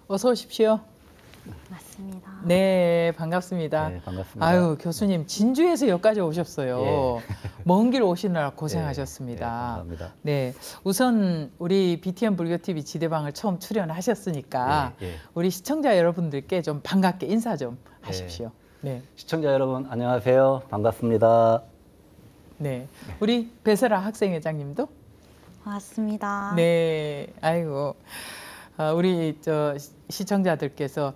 어서 오십시오. 맞습니다. 네, 반갑습니다. 네, 반갑습니다. 아유, 교수님 진주에서 여기까지 오셨어요. 예. 먼 길 오시느라 고생하셨습니다. 예, 감사합니다. 네, 우선 우리 BTN 불교TV 지대방을 처음 출연하셨으니까 예, 예. 우리 시청자 여러분들께 좀 반갑게 인사 좀 하십시오. 네, 시청자 여러분 안녕하세요. 반갑습니다. 네, 우리 배설아 학생회장님도 반갑습니다. 네, 아이고, 우리 시청자들께서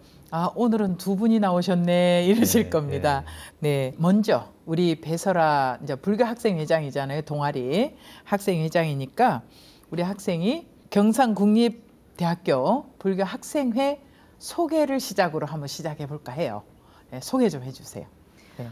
오늘은 두 분이 나오셨네 이러실 네, 겁니다. 네, 먼저 우리 배설아 이제 불교 학생회장이잖아요. 동아리 학생회장이니까 우리 학생이 경상국립대학교 불교 학생회 소개를 시작으로 한번 시작해 볼까 해요. 네, 소개 좀 해주세요. 네.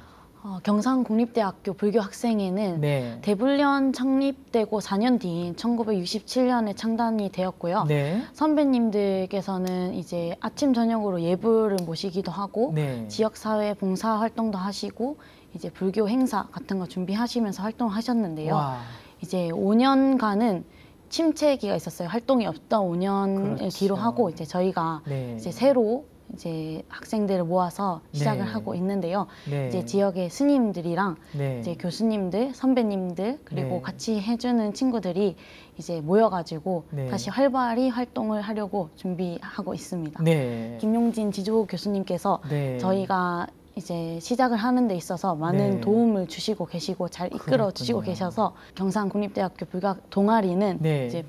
경상국립대학교 불교학생회는 네. 대불련 창립되고 4년 뒤인 1967년에 창단이 되었고요. 네. 선배님들께서는 이제 아침 저녁으로 예불을 모시기도 하고 네. 지역사회 봉사 활동도 하시고 이제 불교 행사 같은 거 준비하시면서 활동을 하셨는데요. 와. 이제 5년간은 침체기가 있었어요. 활동이 없던 5년을 그렇죠. 뒤로 하고 이제 저희가 네. 이제 새로 이제 학생들을 모아서 시작을 네. 하고 있는데요. 네. 이제 지역의 스님들이랑 네. 이제 교수님들, 선배님들 그리고 네. 같이 해주는 친구들이 이제 모여가지고 네. 다시 활발히 활동을 하려고 준비하고 있습니다. 네. 김용진 지조 교수님께서 네. 저희가 이제 시작을 하는 데 있어서 많은 네. 도움을 주시고 계시고 잘 이끌어 주시고 그렇군요. 계셔서 경상국립대학교 불교학 동아리는 네. 이제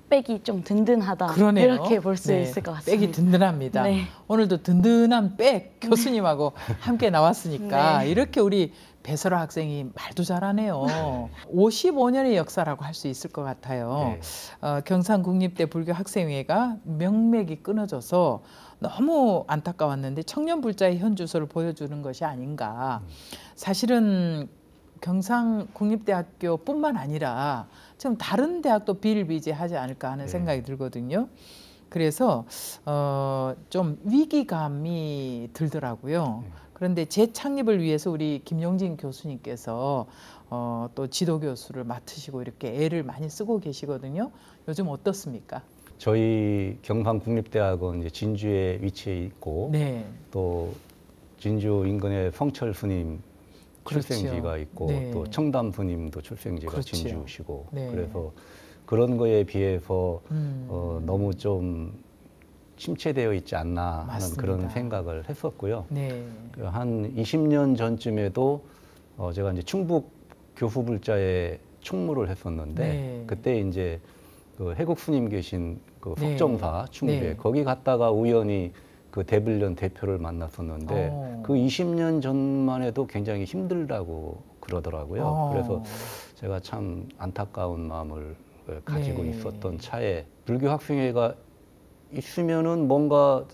백이 좀 든든하다 그러네요. 이렇게 볼 수 네, 있을 것 같습니다. 백이 든든합니다. 네. 오늘도 든든한 백 교수님하고 함께 나왔으니까 네. 이렇게 우리 배설아 학생이 말도 잘하네요. 55년의 역사라고 할 수 있을 것 같아요. 네. 경상국립대 불교학생회가 명맥이 끊어져서 너무 안타까웠는데 청년불자의 현주소를 보여주는 것이 아닌가. 사실은 경상국립대학교뿐만 아니라 지금 다른 대학도 비일비재하지 않을까 하는 네. 생각이 들거든요. 그래서 좀 위기감이 들더라고요. 그런데 재창립을 위해서 우리 김용진 교수님께서 또 지도교수를 맡으시고 이렇게 애를 많이 쓰고 계시거든요. 요즘 어떻습니까? 저희 경상국립대학은 이제 진주에 위치해 있고 네. 또 진주 인근에 성철 스님 그렇죠. 출생지가 있고 네. 또 청담 스님도 출생지가 그렇죠. 진주시고 네. 그래서 그런 거에 비해서 너무 좀 침체되어 있지 않나 하는 맞습니다. 그런 생각을 했었고요. 네. 한 20년 전쯤에도 제가 이제 충북 교수불자에 총무를 했었는데 네. 그때 이제 그 해국 스님 계신 그 네. 석정사 충북에 네. 거기 갔다가 우연히 그 대불련 대표를 만났었는데 그 20년 전만 해도 굉장히 힘들다고 그러더라고요. 그래서 제가 참 안타까운 마음을 가지고 네. 있었던 차에 불교 학생회가 있으면은 뭔가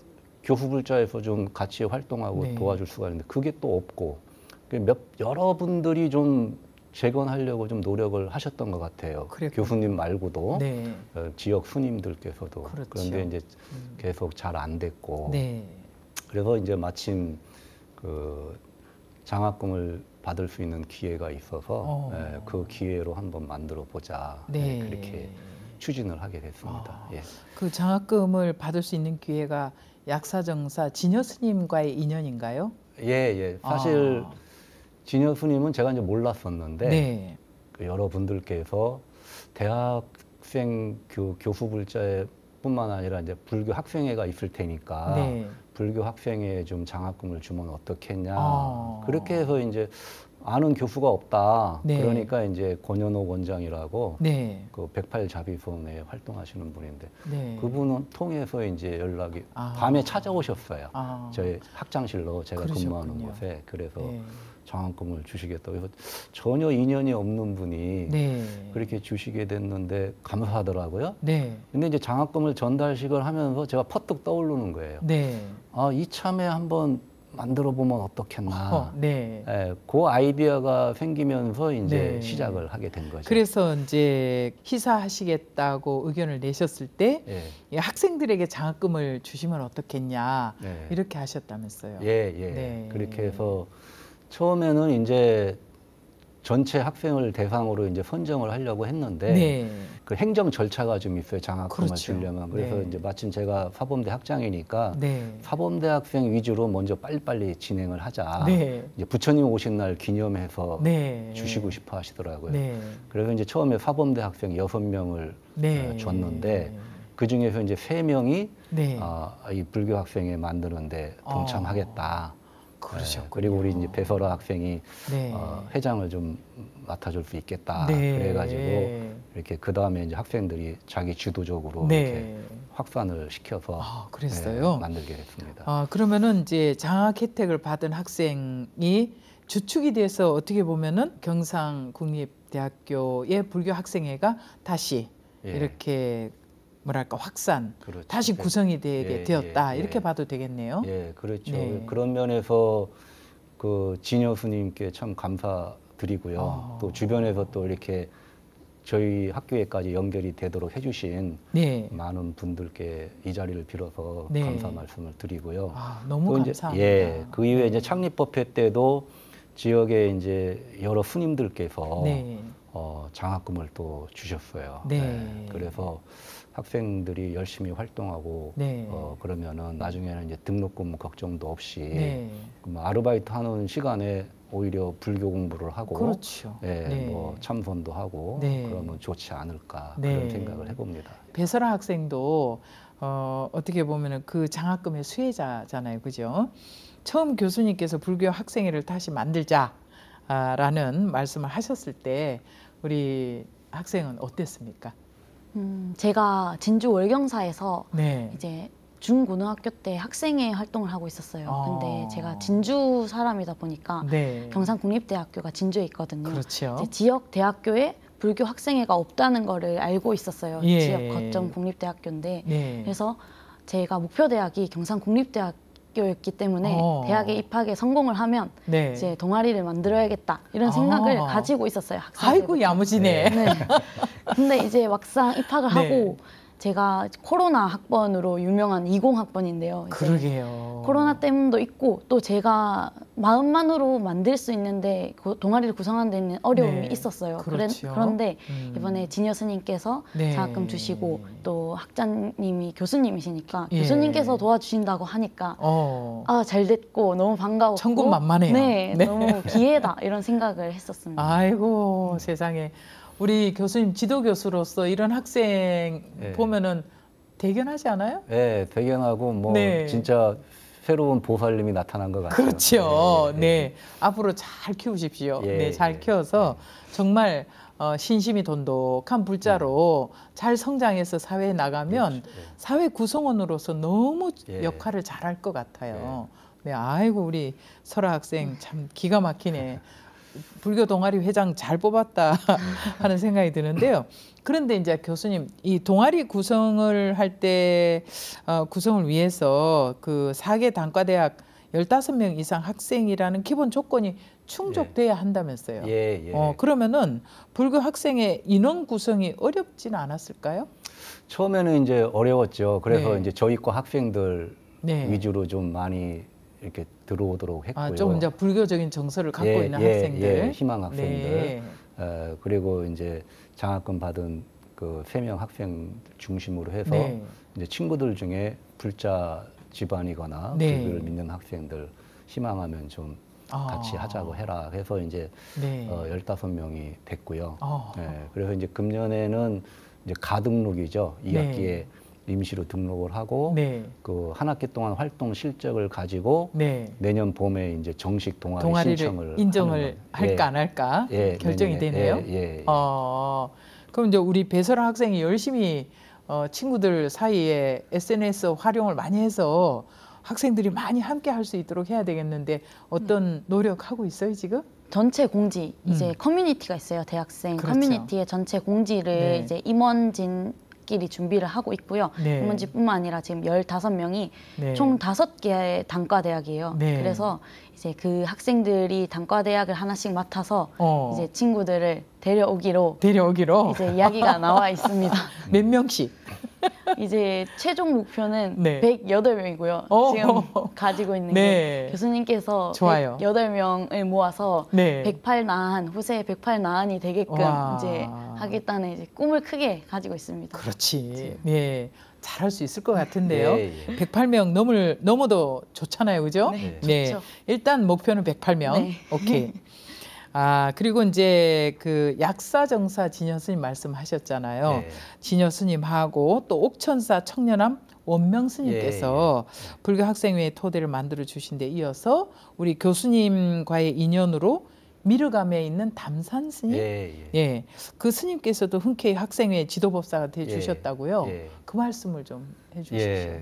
교수불자에서 좀 같이 활동하고 네. 도와줄 수가 있는데 그게 또 없고 여러분들이 좀 재건하려고 좀 노력을 하셨던 것 같아요. 그랬군요. 교수님 말고도 네. 지역 스님들께서도 그렇죠. 그런데 이제 계속 잘 안 됐고 네. 그래서 이제 마침 그 장학금을 받을 수 있는 기회가 있어서 그 기회로 한번 만들어 보자 네. 그렇게 추진을 하게 됐습니다. 예. 그 장학금을 받을 수 있는 기회가 약사정사 진여 스님과의 인연인가요? 예. 사실 진여 스님은 제가 이제 몰랐었는데 네. 그 여러분들께서 대학생 교수불자에 뿐만 아니라 이제 불교 학생회가 있을 테니까 네. 불교 학생회에 좀 장학금을 주면 어떻겠냐. 그렇게 해서 이제 아는 교수가 없다. 네. 그러니까 이제 권현옥 원장이라고 네. 그 108자비손에 활동하시는 분인데 네. 그분은 통해서 이제 연락이 아. 밤에 찾아오셨어요. 아. 저희 학장실로 제가 근무하는 그러셨군요. 곳에. 그래서 네. 장학금을 주시겠다고 해서 전혀 인연이 없는 분이 네. 그렇게 주시게 됐는데 감사하더라고요. 네. 근데 이제 장학금을 전달식을 하면서 제가 퍼뜩 떠오르는 거예요. 네. 이참에 한번 만들어 보면 어떻겠나. 네. 예, 그 아이디어가 생기면서 이제 네. 시작을 하게 된 거죠. 그래서 이제 희사하시겠다고 의견을 내셨을 때 예. 이 학생들에게 장학금을 주시면 어떻겠냐 네. 이렇게 하셨다면서요. 예. 네. 그렇게 해서 처음에는 이제 전체 학생을 대상으로 이제 선정을 하려고 했는데 네. 그 행정 절차가 좀 있어요. 장학금을 그렇죠. 주려면. 그래서 네. 이제 마침 제가 사범대 학장이니까 네. 사범대 학생 위주로 먼저 빨리빨리 진행을 하자. 네. 이제 부처님 오신 날 기념해서 네. 주시고 싶어 하시더라고요. 네. 그래서 이제 처음에 사범대 학생 6명을 네. 줬는데 그 중에서 이제 3명이 네. 이 불교 학생회 만드는데 동참하겠다. 그러셨군요. 그리고 우리 이제 배설아 학생이 네. 회장을 좀 맡아줄 수 있겠다. 네. 그래가지고 이렇게 그 다음에 이제 학생들이 자기 주도적으로 네. 이렇게 확산을 시켜서 그랬어요? 만들게 됐습니다. 그러면은 이제 장학 혜택을 받은 학생이 주축이 돼서 어떻게 보면은 경상국립대학교의 불교 학생회가 다시 이렇게 뭐랄까 확산, 그렇죠. 다시 구성이 되게 되었다 이렇게 봐도 되겠네요. 예, 그렇죠. 네. 그런 면에서 그 진여 스님께 참 감사드리고요. 또 주변에서 또 이렇게 저희 학교에까지 연결이 되도록 해주신 네. 많은 분들께 이 자리를 빌어서 네. 감사 말씀을 드리고요. 너무 또 감사합니다. 이제, 그 이후에 이제 창립법회 때도 지역에 이제 여러 스님들께서 네. 장학금을 또 주셨어요. 네. 그래서 학생들이 열심히 활동하고 네. 그러면은 나중에는 이제 등록금 걱정도 없이 네. 아르바이트 하는 시간에 오히려 불교 공부를 하고 그렇죠. 네. 뭐 참선도 하고 네. 그러면 좋지 않을까 네. 그런 생각을 해봅니다. 배설아 학생도 어떻게 보면은 그 장학금의 수혜자잖아요, 그죠? 처음 교수님께서 불교 학생회를 다시 만들자라는 말씀을 하셨을 때 우리 학생은 어땠습니까? 제가 진주 월경사에서 네. 이제 중고등학교 때 학생회 활동을 하고 있었어요. 근데 제가 진주 사람이다 보니까 네. 경상국립대학교가 진주에 있거든요. 그렇죠. 이제 지역 대학교에 불교 학생회가 없다는 거를 알고 있었어요. 예. 지역 거점 국립대학교인데 네. 그래서 제가 목표 대학이 경상국립대학교였기 때문에 대학에 입학에 성공을 하면 네. 이제 동아리를 만들어야겠다 이런 생각을 가지고 있었어요. 학생 아이고 때부터. 야무지네. 네. 근데 이제 막상 입학을 네. 하고 제가 코로나 학번으로 유명한 20학번인데요. 그러게요. 코로나 때문도 있고 또 제가 마음만으로 만들 수 있는데 동아리를 구성하는 데는 어려움이 있었어요. 그렇죠. 그런데 이번에 진여 스님께서 장학금 주시고 또 학자님이 교수님이시니까 교수님께서 도와주신다고 하니까 잘 됐고 너무 반가웠고 천군만마네요. 네, 너무 기회다 이런 생각을 했었습니다. 아이고 세상에. 우리 교수님 지도교수로서 이런 학생 보면은 대견하지 않아요? 네, 대견하고 뭐 진짜 새로운 보살님이 나타난 것 같아요. 그렇죠. 네. 앞으로 잘 키우십시오. 네, 잘 키워서 정말 신심이 돈독한 불자로 잘 성장해서 사회에 나가면 사회 구성원으로서 너무 역할을 잘할 것 같아요. 네, 아이고 우리 설아 학생 참 기가 막히네. 불교 동아리 회장 잘 뽑았다 하는 생각이 드는데요. 그런데 이제 교수님 이 동아리 구성을 할 때 구성을 위해서 그 4개 단과대학 15명 이상 학생이라는 기본 조건이 충족돼야 한다면서요. 그러면은 불교 학생의 인원 구성이 어렵지는 않았을까요? 처음에는 이제 어려웠죠. 그래서 이제 저희과 학생들 위주로 좀 많이 이렇게 들어오도록 했고요. 좀 이제 불교적인 정서를 갖고 있는 학생들, 희망 학생들, 그리고 이제 장학금 받은 그 3명 학생 중심으로 해서 이제 친구들 중에 불자 집안이거나 불교를 믿는 학생들 희망하면 좀 같이 하자고 해라 해서 이제 15명이 됐고요. 그래서 이제 금년에는 이제 가등록이죠. 2학기에 임시로 등록을 하고 그 한 학기 동안 활동 실적을 가지고 내년 봄에 이제 정식 동아리 신청을 인정을 할까 안 할까 결정이 되네요. 그럼 이제 우리 배설아 학생이 열심히 친구들 사이에 SNS 활용을 많이 해서 학생들이 많이 함께 할 수 있도록 해야 되겠는데 어떤 노력하고 있어요 지금? 전체 공지 이제 커뮤니티가 있어요. 대학생 커뮤니티의 전체 공지를 이제 임원진 끼리 준비를 하고 있고요. 임원진뿐만 아니라 지금 15명이 총 5개의 단과대학이에요. 그래서 이제 그 학생들이 단과대학을 하나씩 맡아서 이제 친구들을 데려오기로 이제 이야기가 나와 있습니다. 몇 명씩? 이제 최종 목표는 108명이고요. 지금 가지고 있는 게 교수님께서 좋아요. 108명을 모아서 108나한 후세 108나한이 되게끔 이제 하겠다는 이제 꿈을 크게 가지고 있습니다. 그렇지. 네. 잘할 수 있을 것 같은데요. 108명 넘어도 좋잖아요, 그죠? 네, 좋죠. 일단 목표는 108명. 오케이. 그리고 이제 그 약사정사 진여 스님 말씀하셨잖아요. 진여 스님하고 또 옥천사 청년함 원명 스님께서 불교 학생회의 토대를 만들어 주신 데 이어서 우리 교수님과의 인연으로 미르감에 있는 담산 스님, 그 스님께서도 흔쾌히 학생회 지도법사가 돼 주셨다고요. 그 말씀을 좀 해주십시오.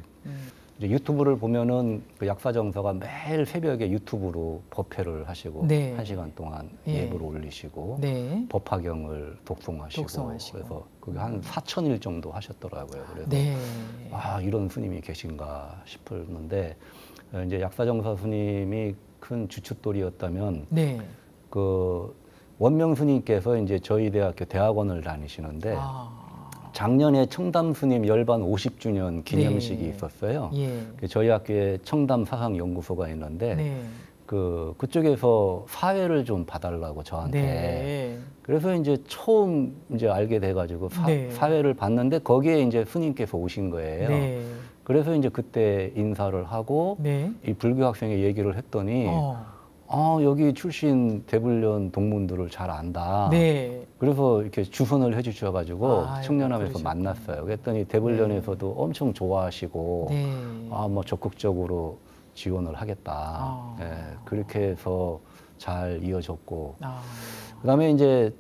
이제 유튜브를 보면은 그 약사정서가 매일 새벽에 유튜브로 법회를 하시고 1시간 동안 예불을 올리시고 법화경을 독송하시고 그래서 그게 한 4,000일 정도 하셨더라고요. 그래서 이런 스님이 계신가 싶었는데 이제 약사정서 스님이 큰 주춧돌이었다면 그 원명 스님께서 이제 저희 대학교 대학원을 다니시는데 작년에 청담 스님 열반 50주년 기념식이 있었어요. 저희 학교에 청담 사상연구소가 있는데 그쪽에서 사회를 좀 봐달라고 저한테 그래서 이제 처음 이제 알게 돼가지고 사회를 봤는데 거기에 이제 스님께서 오신 거예요. 그래서 이제 그때 인사를 하고 이 불교 학생의 얘기를 했더니 여기 출신 대불련 동문들을 잘 안다. 그래서 이렇게 주선을 해주셔가지고 청년함에서 만났어요. 그랬더니 대불련에서도 엄청 좋아하시고 뭐 적극적으로 지원을 하겠다. 그렇게 해서 잘 이어졌고 그다음에 이제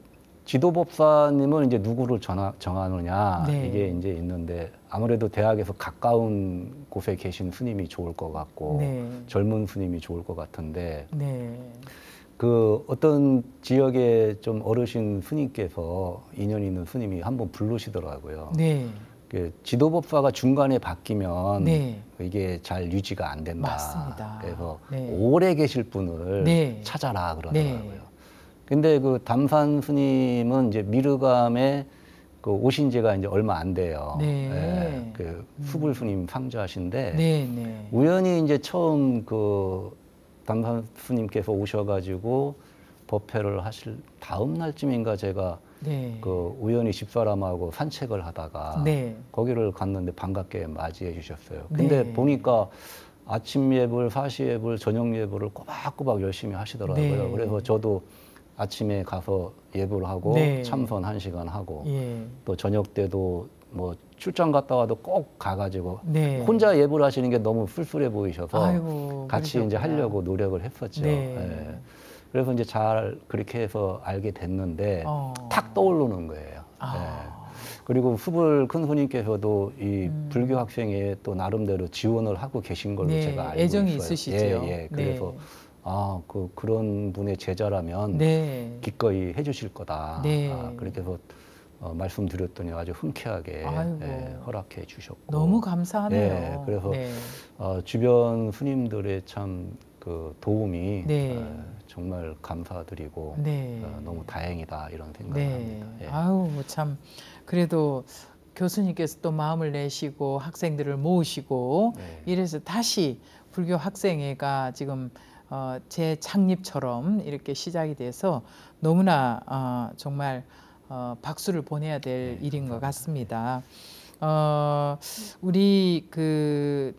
지도법사님은 이제 누구를 정하느냐 이게 이제 있는데 아무래도 대학에서 가까운 곳에 계신 스님이 좋을 것 같고 젊은 스님이 좋을 것 같은데 그 어떤 지역의 좀 어르신 스님께서 인연 있는 스님이 한번 부르시더라고요. 그 지도법사가 중간에 바뀌면 이게 잘 유지가 안 된다. 맞습니다. 그래서 오래 계실 분을 찾아라 그러더라고요. 근데 그 담산 스님은 이제 미르감에 그 오신 지가 이제 얼마 안 돼요. 그 수불 스님 상주하신데 우연히 이제 처음 그 담산 스님께서 오셔가지고 법회를 하실 다음 날쯤인가 제가 그 우연히 집사람하고 산책을 하다가 거기를 갔는데 반갑게 맞이해 주셨어요. 근데 보니까 아침 예불, 사시 예불, 저녁 예불을 꼬박꼬박 열심히 하시더라고요. 그래서 저도 아침에 가서 예불 하고 참선 1시간 하고 또 저녁 때도 뭐 출장 갔다 와도 꼭 가가지고 혼자 예불 하시는 게 너무 쓸쓸해 보이셔서 같이 그러셨구나. 이제 하려고 노력을 했었죠. 그래서 이제 잘 그렇게 해서 알게 됐는데 탁 떠오르는 거예요. 그리고 수불 큰 스님께서도 이 불교 학생에 또 나름대로 지원을 하고 계신 걸로 제가 알고 애정이 있어요. 있으시죠. 그래서 그런 분의 제자라면 기꺼이 해주실 거다. 그렇게 해서 말씀드렸더니 아주 흔쾌하게 허락해 주셨고 너무 감사하네요. 그래서 주변 스님들의 참 그 도움이 정말 감사드리고 너무 다행이다 이런 생각을 합니다. 참 그래도 교수님께서 또 마음을 내시고 학생들을 모으시고 이래서 다시 불교 학생회가 지금 재창립처럼 이렇게 시작이 돼서 너무나 정말 박수를 보내야 될 일인 것 같습니다. 우리 그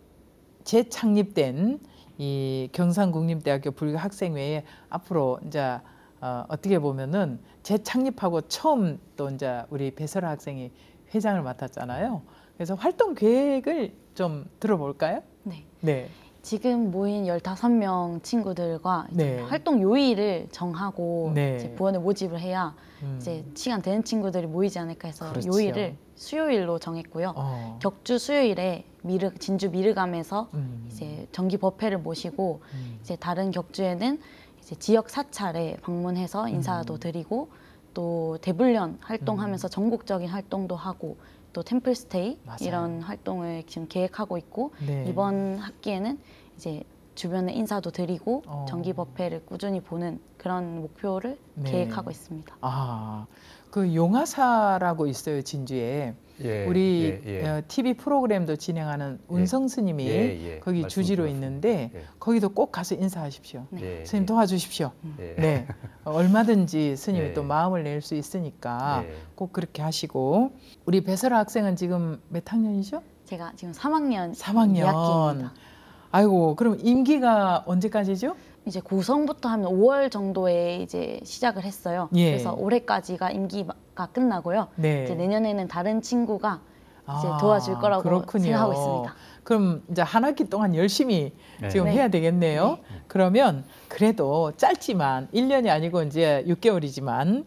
재창립된 이 경상국립대학교 불교학생회에 앞으로 이제 어떻게 보면은 재창립하고 처음 또 이제 우리 배설아 학생이 회장을 맡았잖아요. 그래서 활동 계획을 좀 들어볼까요? 네. 지금 모인 15명 친구들과 이제 활동 요일을 정하고 이제 부원을 모집을 해야 이제 시간 되는 친구들이 모이지 않을까 해서 요일을 수요일로 정했고요. 격주 수요일에 진주 미르감에서 이제 정기 법회를 모시고 이제 다른 격주에는 이제 지역 사찰에 방문해서 인사도 드리고 또 대불련 활동하면서 전국적인 활동도 하고 또 템플스테이 이런 활동을 지금 계획하고 있고 이번 학기에는 이제 주변에 인사도 드리고 정기법회를 꾸준히 보는 그런 목표를 계획하고 있습니다. 아, 그 용화사라고 있어요, 진주에. 우리 TV 프로그램도 진행하는 운성 스님이 거기 주지로 있는데 거기도 꼭 가서 인사하십시오. 스님 도와주십시오. 네, 얼마든지 스님이 또 마음을 낼 수 있으니까 꼭 그렇게 하시고. 우리 배설아 학생은 지금 몇 학년이죠? 제가 지금 3학년 2학기입니다. 아이고, 그럼 임기가 언제까지죠? 이제 고성부터 하면 5월 정도에 이제 시작을 했어요. 그래서 올해까지가 임기가 끝나고요. 이제 내년에는 다른 친구가 이제 도와줄 거라고 생각하고 있습니다. 그럼 이제 한 학기 동안 열심히 지금 해야 되겠네요. 그러면 그래도 짧지만 1년이 아니고 이제 6개월이지만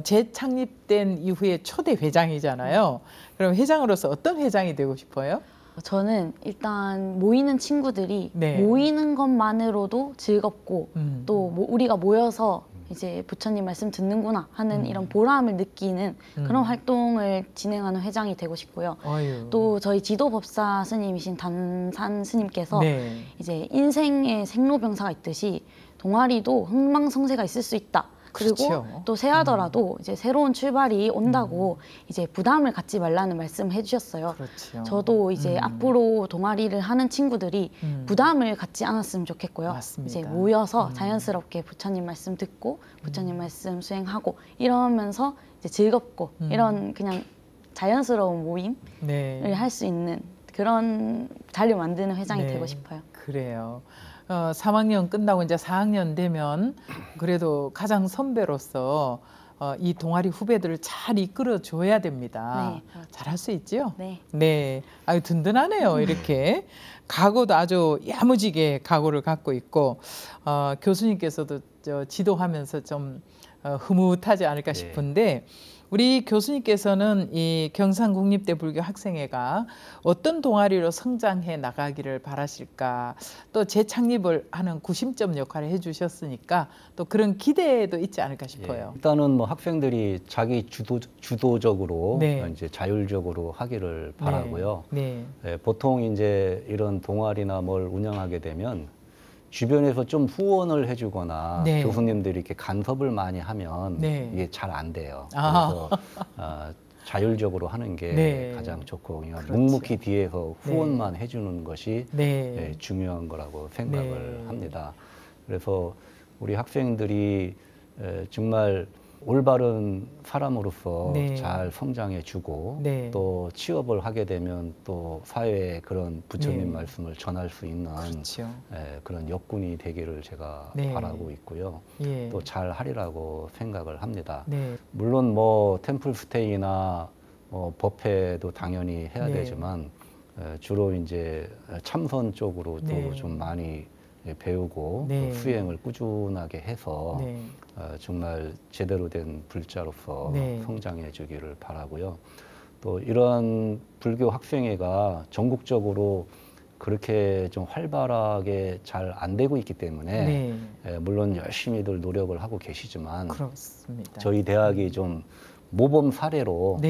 재창립된 이후에 초대 회장이잖아요. 그럼 회장으로서 어떤 회장이 되고 싶어요? 저는 일단 모이는 친구들이 모이는 것만으로도 즐겁고 또 우리가 모여서 이제 부처님 말씀 듣는구나 하는 이런 보람을 느끼는 그런 활동을 진행하는 회장이 되고 싶고요. 또 저희 지도법사 스님이신 단산 스님께서 이제 인생의 생로병사가 있듯이 동아리도 흥망성쇠가 있을 수 있다. 그리고 또 새하더라도 이제 새로운 출발이 온다고 이제 부담을 갖지 말라는 말씀을 해주셨어요. 저도 이제 앞으로 동아리를 하는 친구들이 부담을 갖지 않았으면 좋겠고요. 이제 모여서 자연스럽게 부처님 말씀 듣고 부처님 말씀 수행하고 이러면서 이제 즐겁고 이런 그냥 자연스러운 모임을 할 수 있는 그런 자리를 만드는 회장이 되고 싶어요. 그래요. 3학년 끝나고 이제 4학년 되면 그래도 가장 선배로서 이 동아리 후배들을 잘 이끌어 줘야 됩니다. 잘할 수 있죠? 네. 아유, 든든하네요. 이렇게 각오도 아주 야무지게 각오를 갖고 있고 교수님께서도 지도하면서 좀 흐뭇하지 않을까 싶은데 우리 교수님께서는 이 경상국립대 불교 학생회가 어떤 동아리로 성장해 나가기를 바라실까, 또 재창립을 하는 구심점 역할을 해주셨으니까 또 그런 기대도 있지 않을까 싶어요. 일단은 뭐 학생들이 자기 주도적으로 이제 자율적으로 하기를 바라고요. 보통 이제 이런 동아리나 뭘 운영하게 되면 주변에서 좀 후원을 해주거나 교수님들이 이렇게 간섭을 많이 하면 이게 잘 안 돼요. 그래서 자율적으로 하는 게 가장 좋고 그냥 묵묵히 뒤에서 후원만 해주는 것이 중요한 거라고 생각을 합니다. 그래서 우리 학생들이 정말 올바른 사람으로서 잘 성장해주고 또 취업을 하게 되면 또 사회에 그런 부처님 말씀을 전할 수 있는 그런 역군이 되기를 제가 바라고 있고요. 또 잘 하리라고 생각을 합니다. 물론 뭐 템플스테이나 법회도 당연히 해야 되지만 주로 이제 참선 쪽으로 또 좀 많이 배우고 또 수행을 꾸준하게 해서 정말 제대로 된 불자로서 성장해 주기를 바라고요. 또 이런 불교 학생회가 전국적으로 그렇게 좀 활발하게 잘 안 되고 있기 때문에 물론 열심히들 노력을 하고 계시지만 저희 대학이 좀 모범 사례로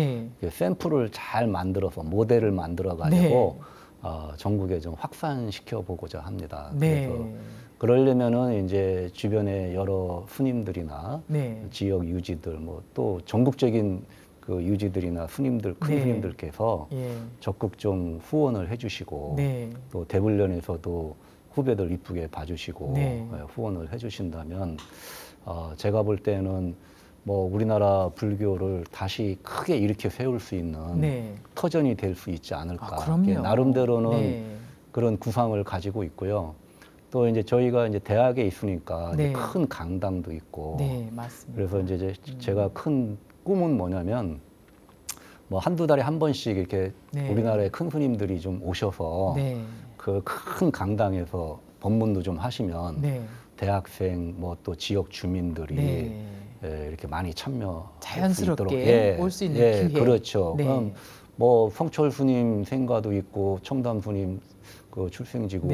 샘플을 잘 만들어서 모델을 만들어 가지고 전국에 좀 확산시켜 보고자 합니다. 그래서 그러려면은 이제 주변에 여러 스님들이나 지역 유지들 뭐 또 전국적인 그 유지들이나 스님들 큰 스님들께서 적극 좀 후원을 해주시고 또 대불련에서도 후배들 이쁘게 봐주시고 후원을 해주신다면 제가 볼 때는 뭐 우리나라 불교를 다시 크게 일으켜 세울 수 있는 터전이 될 수 있지 않을까. 나름대로는 그런 구상을 가지고 있고요. 또 이제 저희가 이제 대학에 있으니까 이제 큰 강당도 있고. 그래서 이제 제가 큰 꿈은 뭐냐면 뭐 한두 달에 한 번씩 이렇게 우리나라의 큰 스님들이 좀 오셔서 그 큰 강당에서 법문도 좀 하시면 대학생 뭐 또 지역 주민들이 이렇게 많이 참여 자연스럽게 올 수 있는 기회. 그렇죠. 그럼 뭐 성철 스님 생가도 있고 청담 스님 그 출생지고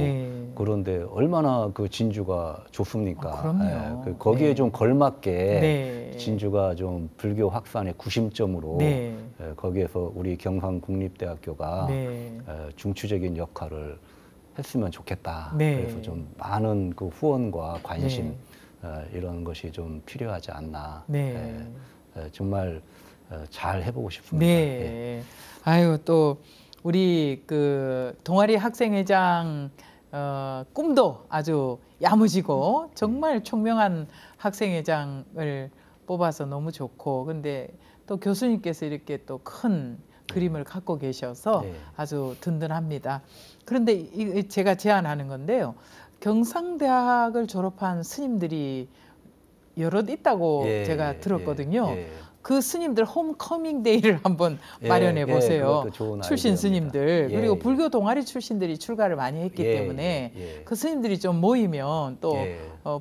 그런데 얼마나 그 진주가 좋습니까? 거기에 좀 걸맞게 진주가 좀 불교 확산의 구심점으로 거기에서 우리 경상국립대학교가 중추적인 역할을 했으면 좋겠다. 네. 그래서 좀 많은 그 후원과 관심 이런 것이 좀 필요하지 않나. 정말 잘 해보고 싶습니다. 네. 아유, 또 우리 그 동아리 학생회장 꿈도 아주 야무지고 정말 총명한 학생회장을 뽑아서 너무 좋고, 근데 또 교수님께서 이렇게 또 큰 그림을 갖고 계셔서 아주 든든합니다. 그런데 제가 제안하는 건데요. 경상대학을 졸업한 스님들이 여럿 있다고 제가 들었거든요. 그 스님들 홈커밍 데이를 한번 마련해 보세요. 출신 스님들 그리고 불교 동아리 출신들이 출가를 많이 했기 때문에 그 스님들이 좀 모이면 또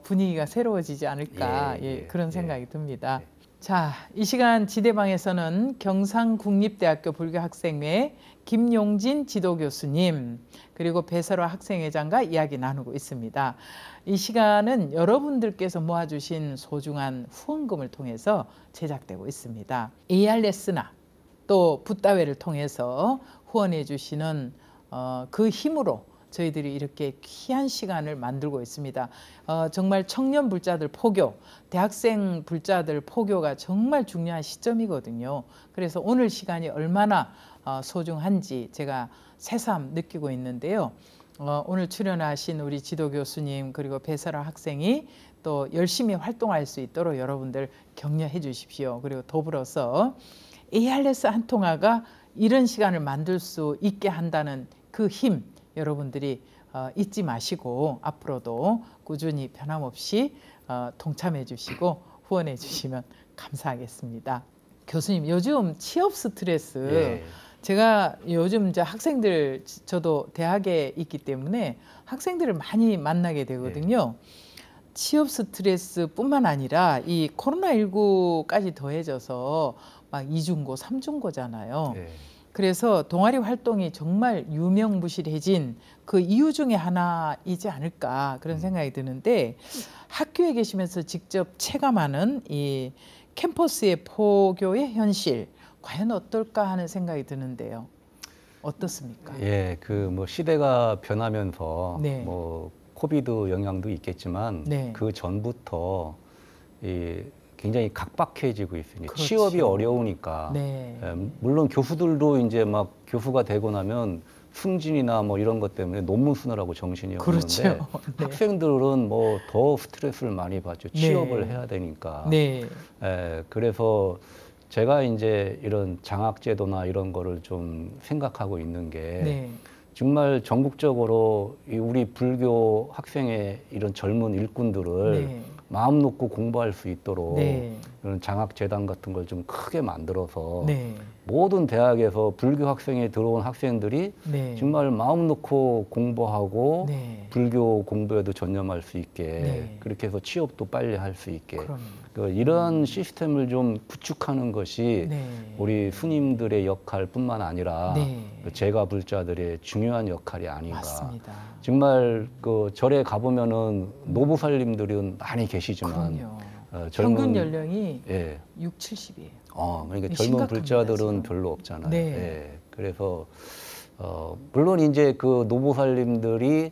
분위기가 새로워지지 않을까 그런 생각이 듭니다. 자, 이 시간 지대방에서는 경상국립대학교 불교학생회 김용진 지도교수님 그리고 배설화 학생회장과 이야기 나누고 있습니다. 이 시간은 여러분들께서 모아주신 소중한 후원금을 통해서 제작되고 있습니다. ARS나 또 붓다웨를 통해서 후원해 주시는 그 힘으로 저희들이 이렇게 귀한 시간을 만들고 있습니다. 정말 청년 불자들 포교, 대학생 불자들 포교가 정말 중요한 시점이거든요. 그래서 오늘 시간이 얼마나 소중한지 제가 새삼 느끼고 있는데요. 오늘 출연하신 우리 지도 교수님 그리고 배설화 학생이 또 열심히 활동할 수 있도록 여러분들 격려해 주십시오. 그리고 더불어서 ARS 한 통화가 이런 시간을 만들 수 있게 한다는 그 힘 여러분들이 잊지 마시고 앞으로도 꾸준히 변함없이 동참해 주시고 후원해 주시면 감사하겠습니다. 교수님, 요즘 취업 스트레스 제가 요즘 이제 학생들 저도 대학에 있기 때문에 학생들을 많이 만나게 되거든요. 취업 스트레스뿐만 아니라 이 코로나19까지 더해져서 막 2중고, 3중고잖아요. 그래서 동아리 활동이 정말 유명무실해진 그 이유 중에 하나이지 않을까 그런 생각이 드는데 학교에 계시면서 직접 체감하는 이 캠퍼스의 포교의 현실 과연 어떨까 하는 생각이 드는데요. 어떻습니까? 그 뭐 시대가 변하면서 뭐 코비드 영향도 있겠지만 그 전부터 굉장히 각박해지고 있습니다. 그렇죠. 취업이 어려우니까. 물론 교수들도 이제 막 교수가 되고 나면 승진이나 뭐 이런 것 때문에 논문 쓰느라고 정신이 없는데 학생들은 뭐 더 스트레스를 많이 받죠. 취업을 해야 되니까. 그래서 제가 이제 이런 장학제도나 이런 거를 좀 생각하고 있는 게 정말 전국적으로 우리 불교 학생의 이런 젊은 일꾼들을 마음 놓고 공부할 수 있도록 이런 장학재단 같은 걸 좀 크게 만들어서 모든 대학에서 불교 학생에 들어온 학생들이 정말 마음 놓고 공부하고 불교 공부에도 전념할 수 있게 그렇게 해서 취업도 빨리 할 수 있게 이런 시스템을 좀 구축하는 것이 우리 스님들의 역할뿐만 아니라 제가 불자들의 중요한 역할이 아닌가. 맞습니다. 정말 그 절에 가보면은 노부살님들은 많이 계시지만 평균 연령이 6, 70이에요. 그러니까 젊은 불자들은 별로 없잖아요. 그래서 물론 이제 그 노부살님들이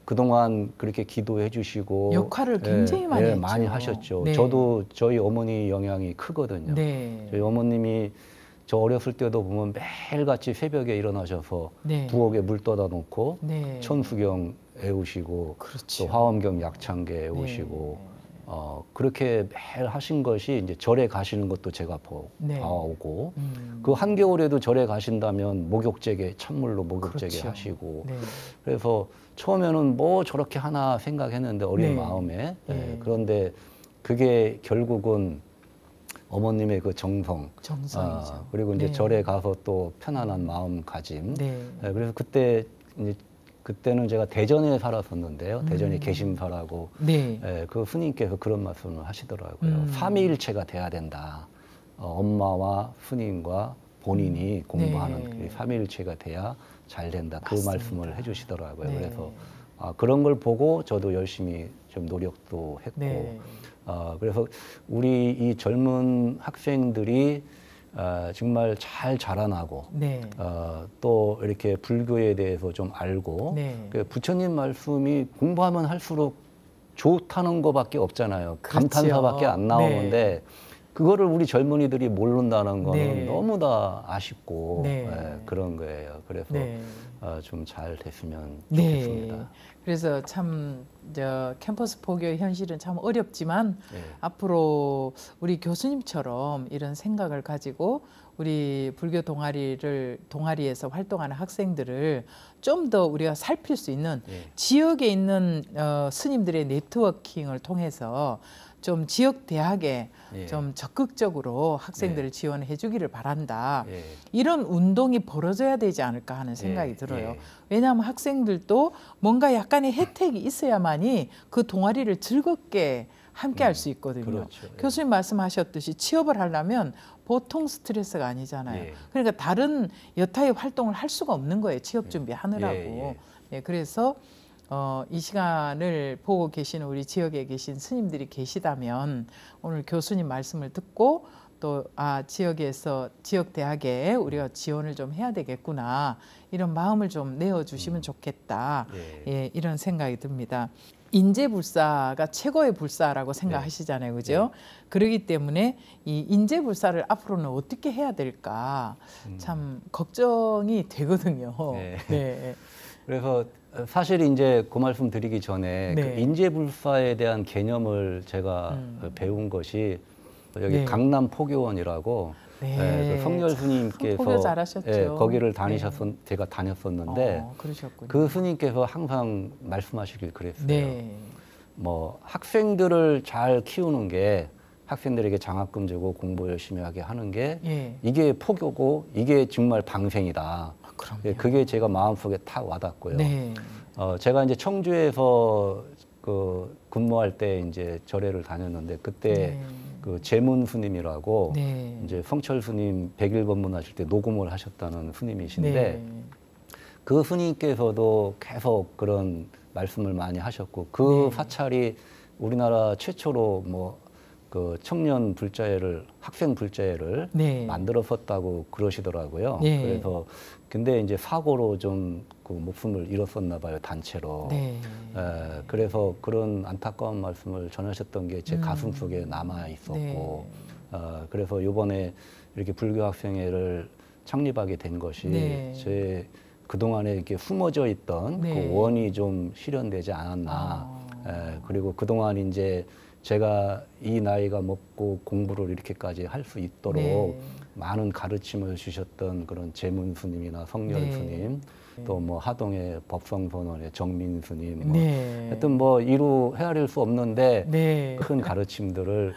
그동안 그렇게 기도해 주시고 역할을 굉장히 많이 했죠. 많이 하셨죠. 저도 저희 어머니 영향이 크거든요. 저희 어머님이 저 어렸을 때도 보면 매일같이 새벽에 일어나셔서 부엌에 물 떠다 놓고 천수경 애우시고 또 화엄경 약창계 애우시고 그렇게 매일 하신 것이 이제 절에 가시는 것도 제가 봐오고 그 한겨울에도 절에 가신다면 목욕제게 찬물로 목욕제게 하시고 그래서 처음에는 뭐 저렇게 하나 생각했는데 어린 마음에 그런데 그게 결국은 어머님의 그 정성이죠. 그리고 이제 절에 가서 또 편안한 마음가짐. 그래서 그때는 제가 대전에 살았었는데요. 대전에 계심사라고 그 스님께서 그런 말씀을 하시더라고요. 삼위일체가 돼야 된다. 엄마와 스님과 본인이 공부하는 그 삼위일체가 돼야 잘 된다. 그 말씀을 해주시더라고요. 그래서 그런 걸 보고 저도 열심히 좀 노력도 했고 그래서 우리 이 젊은 학생들이 정말 잘 자라나고 또 이렇게 불교에 대해서 좀 알고 그 부처님 말씀이 공부하면 할수록 좋다는 것밖에 없잖아요. 그렇죠. 감탄사밖에 안 나오는데 그거를 우리 젊은이들이 모른다는 거는 너무나 아쉽고 그런 거예요. 그래서 좀 잘 됐으면 좋겠습니다. 그래서 참 캠퍼스 포교의 현실은 참 어렵지만 앞으로 우리 교수님처럼 이런 생각을 가지고 우리 불교 동아리에서 활동하는 학생들을 좀 더 우리가 살필 수 있는 지역에 있는 스님들의 네트워킹을 통해서 좀 지역 대학에 좀 적극적으로 학생들을 지원해 주기를 바란다. 이런 운동이 벌어져야 되지 않을까 하는 생각이 들어요. 왜냐하면 학생들도 뭔가 약간의 혜택이 있어야만이 그 동아리를 즐겁게 함께 할 수 있거든요. 그렇죠. 교수님 말씀하셨듯이 취업을 하려면 보통 스트레스가 아니잖아요. 그러니까 다른 여타의 활동을 할 수가 없는 거예요. 취업 준비하느라고. 그래서 이 시간을 보고 계시는 우리 지역에 계신 스님들이 계시다면 오늘 교수님 말씀을 듣고 또 지역에서 지역 대학에 우리가 지원을 좀 해야 되겠구나 이런 마음을 좀 내어주시면 좋겠다. 이런 생각이 듭니다. 인재불사가 최고의 불사라고 생각하시잖아요, 그죠? 그렇기 때문에 이 인재불사를 앞으로는 어떻게 해야 될까 참 걱정이 되거든요. 그래서 사실 이제 그 말씀 드리기 전에 그 인재불사에 대한 개념을 제가 배운 것이 여기 강남 포교원이라고 그 성렬 스님께서 포교 잘하셨죠. 거기를 제가 다녔었는데 그 스님께서 항상 말씀하시길 그랬어요. 뭐 학생들을 잘 키우는 게 학생들에게 장학금 주고 공부 열심히 하게 하는 게 이게 포교고 이게 정말 방생이다. 그게 제가 마음속에 탁 와닿고요. 제가 이제 청주에서 그 근무할 때 이제 절에를 다녔는데 그때 그 재문 스님이라고 이제 성철 스님 101번문 하실 때 녹음을 하셨다는 스님이신데 그 스님께서도 계속 그런 말씀을 많이 하셨고 그 사찰이 우리나라 최초로 뭐 그 청년 불자회를 학생 불자회를 만들었었다고 그러시더라고요. 그래서 근데 이제 사고로 좀 그 목숨을 잃었었나 봐요, 단체로. 그래서 그런 안타까운 말씀을 전하셨던 게 제 가슴 속에 남아 있었고 그래서 이번에 이렇게 불교 학생회를 창립하게 된 것이 제 그동안에 이렇게 숨어져 있던 그 원이 좀 실현되지 않았나. 그리고 그동안 이제 제가 이 나이가 먹고 공부를 이렇게까지 할 수 있도록 많은 가르침을 주셨던 그런 재문 스님이나 성렬 스님, 또 뭐 하동의 법성선원의 정민 스님, 뭐 하여튼 뭐 헤아릴 수 없는데 큰 가르침들을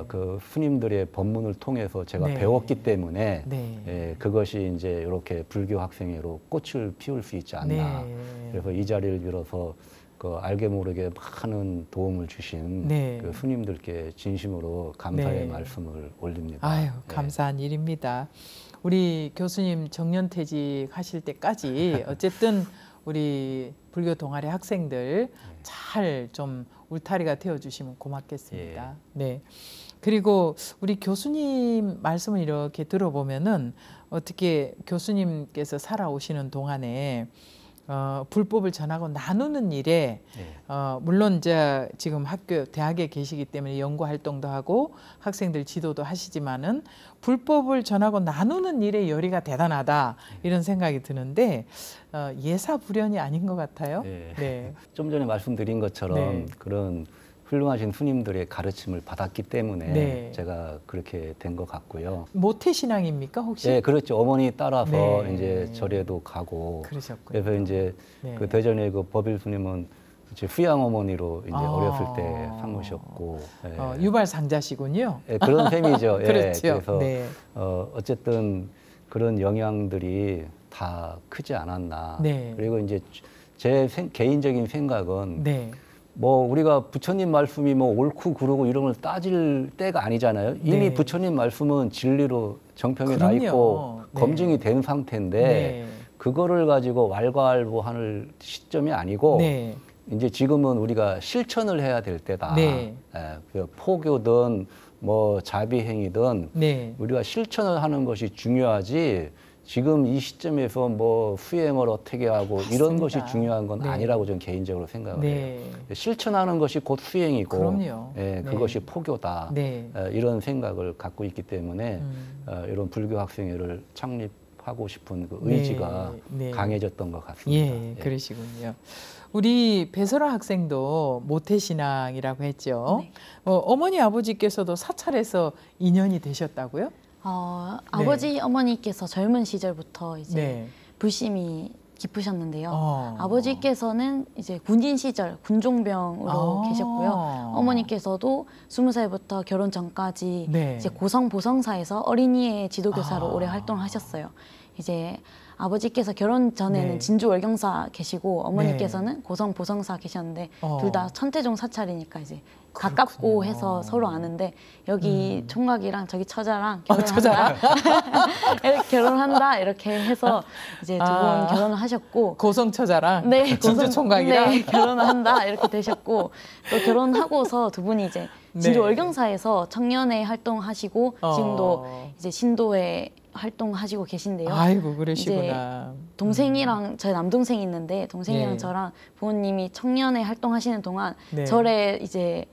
그 스님들의 법문을 통해서 제가 배웠기 때문에 그것이 이제 이렇게 불교 학생회로 꽃을 피울 수 있지 않나. 그래서 이 자리를 빌어서 그 알게 모르게 많은 도움을 주신 그 스님들께 진심으로 감사의 말씀을 올립니다. 아유, 감사한 일입니다. 우리 교수님 정년퇴직 하실 때까지 어쨌든 우리 불교 동아리 학생들 잘 좀 울타리가 되어주시면 고맙겠습니다. 그리고 우리 교수님 말씀을 이렇게 들어보면은 어떻게 교수님께서 살아오시는 동안에 불법을 전하고 나누는 일에 물론 이제 지금 대학에 계시기 때문에 연구 활동도 하고 학생들 지도도 하시지만은 불법을 전하고 나누는 일에 열의가 대단하다 이런 생각이 드는데 예사불연이 아닌 것 같아요. 좀 전에 말씀드린 것처럼 그런 훌륭하신 스님들의 가르침을 받았기 때문에 제가 그렇게 된 것 같고요. 모태신앙입니까 혹시? 네, 그렇죠. 어머니 따라서 이제 절에도 가고. 그러셨군요. 그래서 이제 그 대전의 그 법일 스님은 이제 후양 어머니로 이제 어렸을 때 삼으셨고. 유발상자시군요. 그런 셈이죠. 그렇죠. 그래서 어쨌든 그런 영향들이 다 크지 않았나. 그리고 이제 제 개인적인 생각은. 뭐 우리가 부처님 말씀이 뭐 옳고 그르고 이런 걸 따질 때가 아니잖아요. 이미 부처님 말씀은 진리로 정평에 나 있고 검증이 된 상태인데 그거를 가지고 왈가왈부하는 시점이 아니고 이제 지금은 우리가 실천을 해야 될 때다. 포교든 뭐 자비행위든 네. 우리가 실천을 하는 것이 중요하지 지금 이 시점에서 뭐 수행을 어떻게 하고 맞습니다. 이런 것이 중요한 건 네. 아니라고 저는 개인적으로 생각을 네. 해요. 실천하는 것이 곧 수행이고 그럼요. 예, 그것이 포교다. 네. 이런 생각을 갖고 있기 때문에 이런 불교 학생회를 창립하고 싶은 그 의지가 네. 강해졌던 것 같습니다. 예, 그러시군요. 우리 배설아 학생도 모태신앙이라고 했죠. 네. 어머니 아버지께서도 사찰에서 인연이 되셨다고요? 아버지 어머니께서 젊은 시절부터 이제 불심이 깊으셨는데요. 아버지께서는 이제 군인 시절 군종병으로 계셨고요. 어머니께서도 20살부터 결혼 전까지 이제 고성 보성사에서 어린이의 지도교사로 오래 활동하셨어요. 이제 아버지께서 결혼 전에는 진주 월경사 계시고 어머니께서는 고성 보성사 계셨는데 둘 다 천태종 사찰이니까 이제 가깝고 해서 서로 아는데 여기 총각이랑 저기 처자랑 결혼한다. 결혼한다 이렇게 해서 이제 두 분 결혼을 하셨고 고성 처자랑 네, 진주 총각이랑 네, 결혼한다 이렇게 되셨고 또 결혼하고서 두 분이 이제 진주 월경사에서 청년회 활동하시고 지금도 이제 신도회 활동하시고 계신데요. 아이고 그러시구나. 동생이랑 제 남동생이 있는데 동생이랑 저랑 부모님이 청년회 활동하시는 동안 절에 이제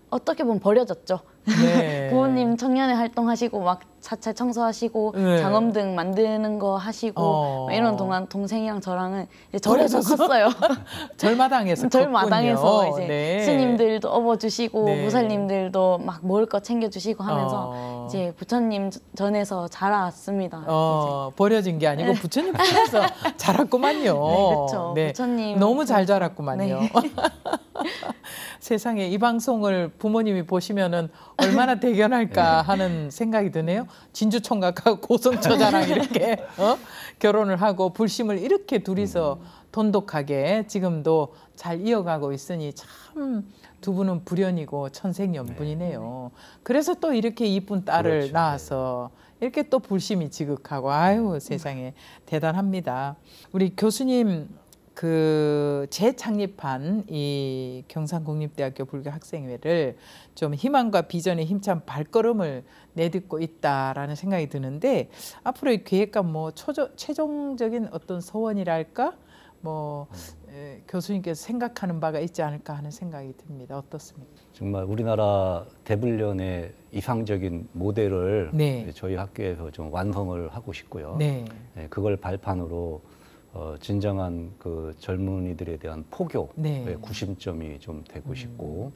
어떻게 보면 버려졌죠. 부모님 청년회 활동하시고 막 사찰 청소하시고 장엄등 만드는 거 하시고 이런 동안 동생이랑 저랑은 이제 절에서 컸어요. 절마당에서 절마당에서 이제 스님들도 업어주시고 무살님들도 막 먹을 거 챙겨주시고 하면서 이제 부처님 전에서 자랐습니다. 버려진 게 아니고 부처님 편에서 자랐구만요. 네, 그렇죠. 부처님 너무 잘 자랐구만요. 세상에 이 방송을 부모님이 보시면은 얼마나 대견할까 하는 생각이 드네요. 진주 총각하고 고성처자랑 이렇게 결혼을 하고 불심을 이렇게 둘이서 돈독하게 지금도 잘 이어가고 있으니 참 두 분은 불연이고 천생연분이네요. 그래서 또 이렇게 이쁜 딸을 낳아서 이렇게 또 불심이 지극하고 아유 세상에 대단합니다. 우리 교수님 그 재창립한 이 경상국립대학교 불교학생회를 좀 희망과 비전의 힘찬 발걸음을 내딛고 있다라는 생각이 드는데 앞으로의 계획과 뭐 최종적인 어떤 소원이랄까 뭐 교수님께서 생각하는 바가 있지 않을까 하는 생각이 듭니다. 어떻습니까? 정말 우리나라 대불련의 이상적인 모델을 저희 학교에서 좀 완성을 하고 싶고요. 그걸 발판으로 진정한 그 젊은이들에 대한 포교의 구심점이 좀 되고 싶고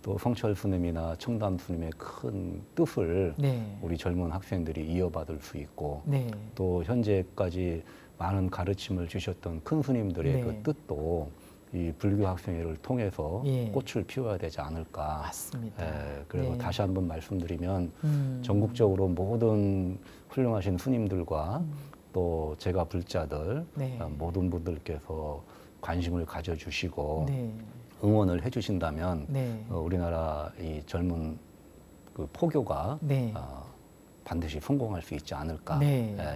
또 성철 스님이나 청담 스님의 큰 뜻을 우리 젊은 학생들이 이어받을 수 있고 또 현재까지 많은 가르침을 주셨던 큰 스님들의 그 뜻도 이 불교 학생회를 통해서 꽃을 피워야 되지 않을까. 맞습니다. 그리고 다시 한번 말씀드리면 전국적으로 모든 훌륭하신 스님들과 또 제가 불자들 모든 분들께서 관심을 가져주시고 응원을 해주신다면 우리나라 이 젊은 그 포교가 반드시 성공할 수 있지 않을까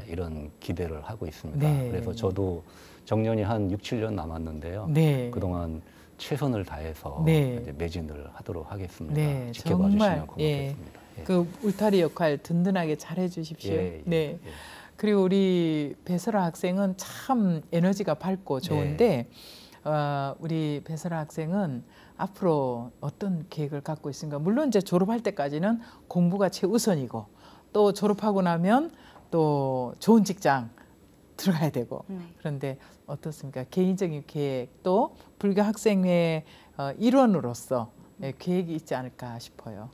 이런 기대를 하고 있습니다. 그래서 저도 정년이 한 6, 7년 남았는데요. 그동안 최선을 다해서 이제 매진을 하도록 하겠습니다. 지켜봐 주시면 고맙겠습니다. 그 울타리 역할 든든하게 잘 해주십시오. 그리고 우리 배설아 학생은 참 에너지가 밝고 좋은데 우리 배설아 학생은 앞으로 어떤 계획을 갖고 있습니까? 물론 이제 졸업할 때까지는 공부가 최우선이고 또 졸업하고 나면 또 좋은 직장 들어가야 되고 그런데 어떻습니까? 개인적인 계획 또 불교 학생회 일원으로서 계획이 있지 않을까 싶어요.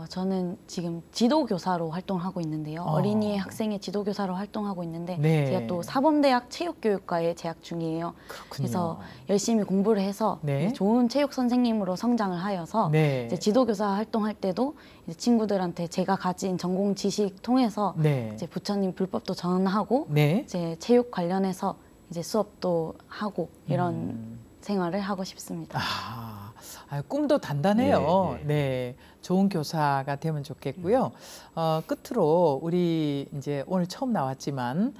저는 지금 지도교사로 활동하고 있는데요. 어린이 학생의 지도교사로 활동하고 있는데 제가 또 사범대학 체육교육과에 재학 중이에요. 그래서 열심히 공부를 해서 좋은 체육 선생님으로 성장을 하여서 이제 지도교사 활동할 때도 이제 친구들한테 제가 가진 전공 지식 통해서 이제 부처님 불법도 전하고 이제 체육 관련해서 이제 수업도 하고 이런 생활을 하고 싶습니다. 꿈도 단단해요. 좋은 교사가 되면 좋겠고요. 끝으로 우리 이제 오늘 처음 나왔지만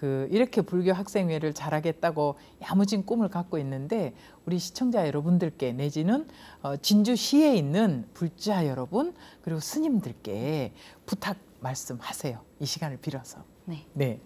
이렇게 불교 학생회를 잘하겠다고 야무진 꿈을 갖고 있는데 우리 시청자 여러분들께 내지는 진주시에 있는 불자 여러분 그리고 스님들께 부탁 말씀하세요. 이 시간을 빌어서. 네. 네.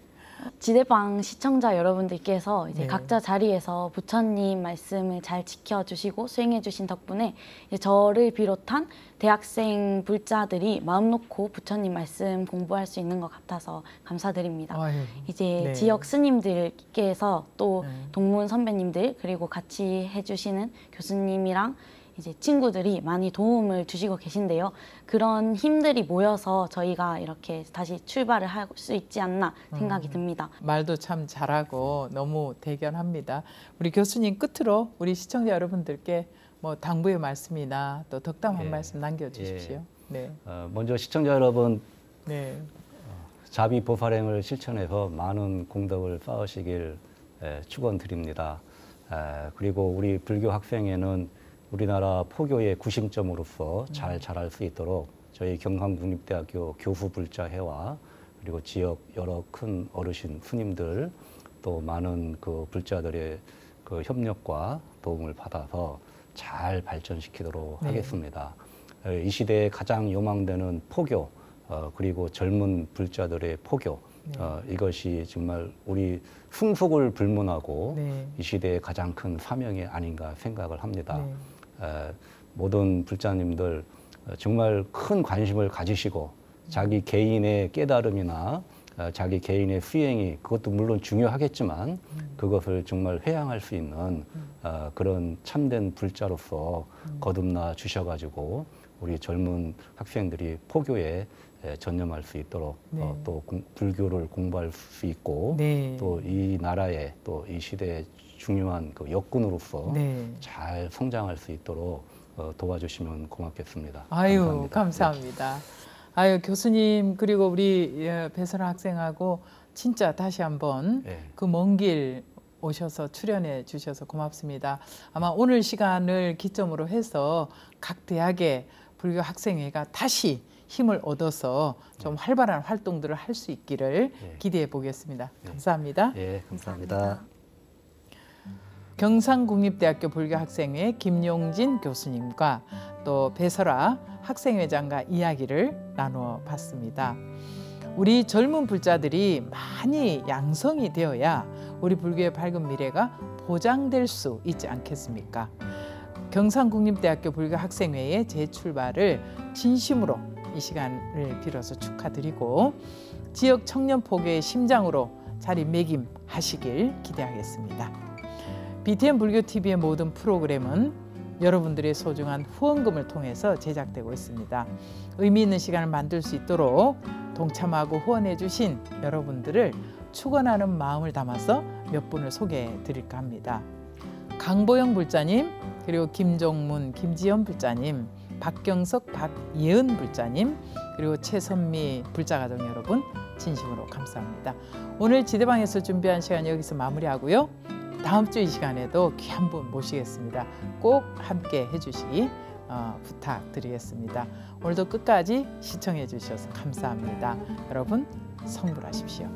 지대방 시청자 여러분들께서 이제 각자 자리에서 부처님 말씀을 잘 지켜주시고 수행해주신 덕분에 이제 저를 비롯한 대학생 불자들이 마음 놓고 부처님 말씀 공부할 수 있는 것 같아서 감사드립니다. 아유, 이제 지역 스님들께서 또 동문 선배님들 그리고 같이 해주시는 교수님이랑 이제 친구들이 많이 도움을 주시고 계신데요. 그런 힘들이 모여서 저희가 이렇게 다시 출발을 할 수 있지 않나 생각이 듭니다. 말도 참 잘하고 너무 대견합니다. 우리 교수님 끝으로 우리 시청자 여러분들께 뭐 당부의 말씀이나 또 덕담 한 말씀 남겨주십시오. 네. 먼저 시청자 여러분 네. 자비 보살행을 실천해서 많은功德을 쌓으시길 축원드립니다. 그리고 우리 불교 학생회는 우리나라 포교의 구심점으로서 잘 자랄 수 있도록 저희 경상국립대학교 교수불자회와 그리고 지역 여러 큰 어르신 스님들 또 많은 그 불자들의 그 협력과 도움을 받아서 잘 발전시키도록 하겠습니다. 이 시대에 가장 요망되는 포교 그리고 젊은 불자들의 포교 이것이 정말 우리 풍속을 불문하고 이 시대의 가장 큰 사명이 아닌가 생각을 합니다. 모든 불자님들 정말 큰 관심을 가지시고 자기 개인의 깨달음이나 자기 개인의 수행이 그것도 물론 중요하겠지만 그것을 정말 회양할 수 있는 그런 참된 불자로서 거듭나 주셔가지고 우리 젊은 학생들이 포교에 전념할 수 있도록 또 불교를 공부할 수 있고 또 이 나라에 또 이 시대에 중요한 그 역군으로서 잘 성장할 수 있도록 도와주시면 고맙겠습니다. 아유, 감사합니다. 아유, 교수님 그리고 우리 배설아 학생하고 진짜 다시 한번 그 먼 길 오셔서 출연해 주셔서 고맙습니다. 아마 오늘 시간을 기점으로 해서 각 대학의 불교 학생회가 다시 힘을 얻어서 좀 활발한 활동들을 할 수 있기를 기대해 보겠습니다. 감사합니다. 예, 감사합니다. 경상국립대학교 불교학생회 김용진 교수님과 또 배설아 학생회장과 이야기를 나누어 봤습니다. 우리 젊은 불자들이 많이 양성이 되어야 우리 불교의 밝은 미래가 보장될 수 있지 않겠습니까? 경상국립대학교 불교학생회의 재출발을 진심으로 이 시간을 빌어서 축하드리고 지역 청년 포교의 심장으로 자리매김하시길 기대하겠습니다. BTN 불교TV의 모든 프로그램은 여러분들의 소중한 후원금을 통해서 제작되고 있습니다. 의미 있는 시간을 만들 수 있도록 동참하고 후원해 주신 여러분들을 축원하는 마음을 담아서 몇 분을 소개해 드릴까 합니다. 강보영 불자님, 그리고 김종문, 김지연 불자님, 박경석, 박예은 불자님, 그리고 최선미 불자가족 여러분 진심으로 감사합니다. 오늘 지대방에서 준비한 시간 여기서 마무리하고요. 다음 주 이 시간에도 귀한 분 모시겠습니다. 꼭 함께 해주시기 부탁드리겠습니다. 오늘도 끝까지 시청해 주셔서 감사합니다. 여러분 성불하십시오.